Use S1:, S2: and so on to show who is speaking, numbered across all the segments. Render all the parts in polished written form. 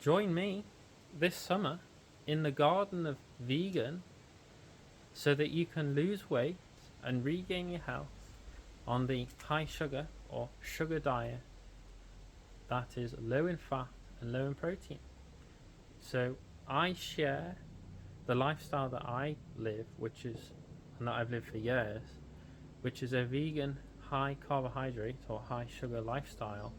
S1: Join me this summer in the garden of vegan so that you can lose weight and regain your health on the high sugar or sugar diet that is low in fat and low in protein. So I share the lifestyle that I live, and that I've lived for years, which is a vegan high carbohydrate or high sugar lifestyle.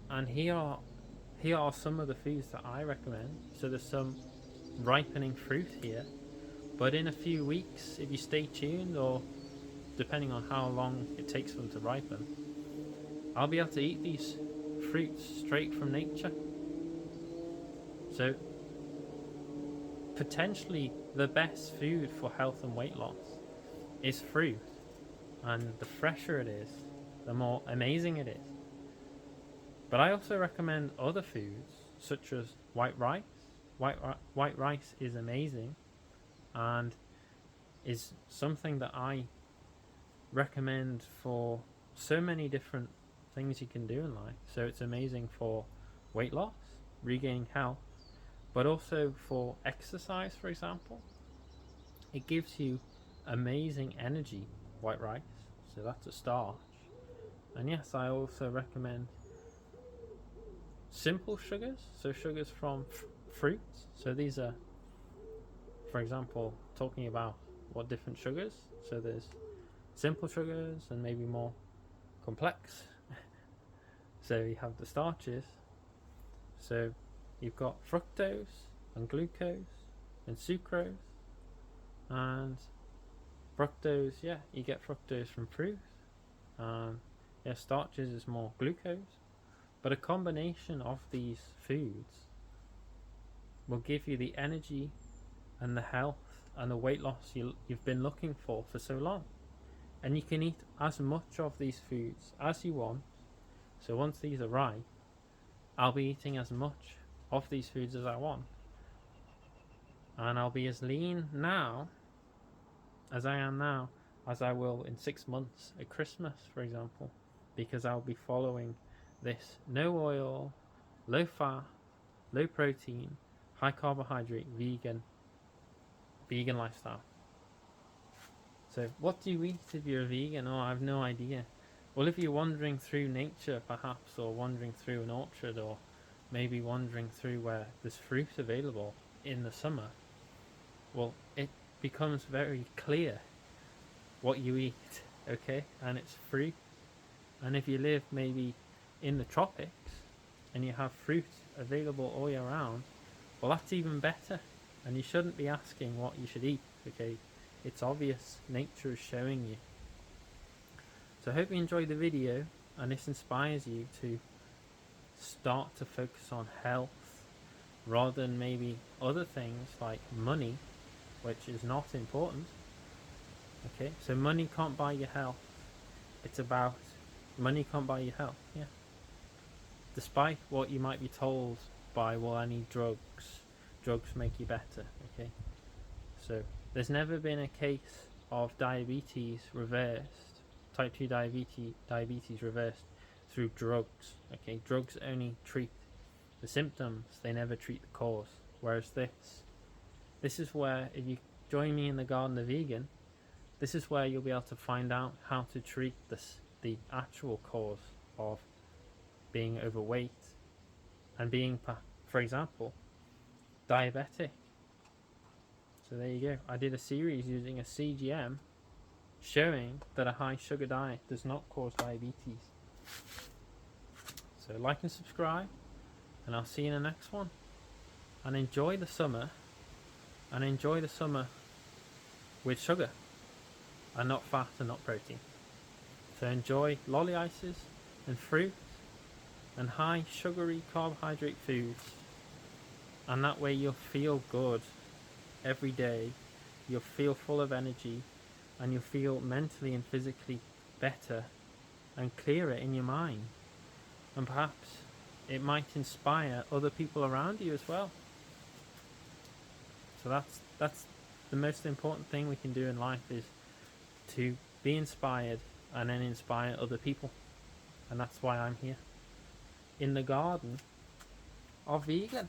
S1: And here are some of the foods that I recommend. So there's some ripening fruit here, but in a few weeks, if you stay tuned, or depending on how long it takes them to ripen, I'll be able to eat these fruits straight from nature. So potentially the best food for health and weight loss is fruit, and the fresher it is, the more amazing it is. But I also recommend other foods such as white rice. White rice is amazing and is something that I recommend for so many different things you can do in life. So it's amazing for weight loss, regaining health, but also for exercise, for example. It gives you amazing energy, white rice, so that's a starch. And yes, I also recommend simple sugars, so sugars from fruits. So these are, for example, talking about what different sugars. So there's simple sugars and maybe more complex. So you have the starches. So you've got fructose and glucose and sucrose. And fructose, yeah, you get fructose from fruit. Yeah, starches is more glucose. But a combination of these foods will give you the energy and the health and the weight loss you've been looking for so long. And you can eat as much of these foods as you want. So once these are ripe, I'll be eating as much of these foods as I want. And I'll be as lean now as I am now as I will in 6 months at Christmas, for example, because I'll be following this no oil, low fat, low protein, high carbohydrate, vegan lifestyle. So what do you eat if you're a vegan? Oh, I have no idea. Well, if you're wandering through nature perhaps, or wandering through an orchard, or maybe wandering through where there's fruit available in the summer, well, it becomes very clear what you eat, okay? And it's fruit. And if you live maybe in the tropics and you have fruit available all year round, well, that's even better. And you shouldn't be asking what you should eat, okay? It's obvious, nature is showing you. So I hope you enjoyed the video and this inspires you to start to focus on health rather than maybe other things like money, which is not important. Okay, so money can't buy your health. It's about money can't buy your health, yeah. Despite what you might be told by, well, I need drugs. Drugs make you better, okay? So there's never been a case of diabetes reversed, type 2 diabetes reversed through drugs, okay? Drugs only treat the symptoms, they never treat the cause. Whereas this is where, if you join me in the garden of vegan, this is where you'll be able to find out how to treat the actual cause of being overweight and being, for example, diabetic. So there you go. I did a series using a CGM showing that a high sugar diet does not cause diabetes. So like and subscribe, and I'll see you in the next one. And enjoy the summer, with sugar and not fat and not protein. So enjoy lolly ices and fruit and high sugary carbohydrate foods, and that way you'll feel good every day, you'll feel full of energy, and you'll feel mentally and physically better and clearer in your mind. And perhaps it might inspire other people around you as well. So that's the most important thing we can do in life, is to be inspired and then inspire other people. And that's why I'm here in the garden
S2: are vegan.